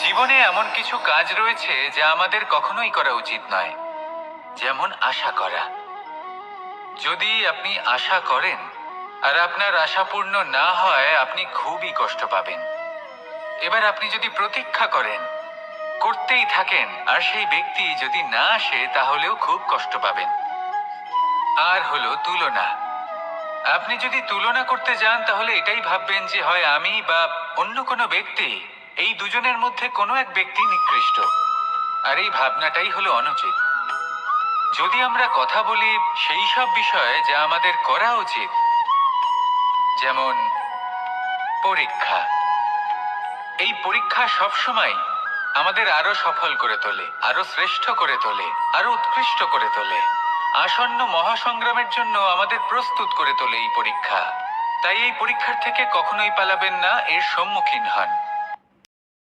জীবনে এমন কিছু কাজ রয়েছে যা আমাদের কখনোই করা উচিত নয়, যেমন আশা করা। যদি আপনি আশা করেন আর আপনার আশা পূর্ণ না হয়, আপনি খুবই কষ্ট পাবেন। এবার আপনি যদি প্রতীক্ষা করেন, করতেই থাকেন, আর সেই ব্যক্তি যদি না আসে, তাহলেও খুব কষ্ট পাবেন। আর হলো তুলনা। আপনি যদি তুলনা করতে যান, তাহলে এটাই ভাববেন যে হয় আমি বা অন্য কোনো ব্যক্তি, এই দুজনের মধ্যে কোনো এক ব্যক্তি নিকৃষ্ট। আর এই ভাবনাটাই হলো অনুচিত। যদি আমরা কথা বলি সেই সব বিষয়ে যা আমাদের করা উচিত, যেমন পরীক্ষা। এই পরীক্ষা সবসময় আমাদের আরো সফল করে তোলে, আরো শ্রেষ্ঠ করে তোলে, আরো উৎকৃষ্ট করে তোলে। আসন্ন মহাসংগ্রামের জন্য আমাদের প্রস্তুত করে তোলে এই পরীক্ষা। তাই এই পরীক্ষার থেকে কখনোই পালাবেন না, এর সম্মুখীন হন।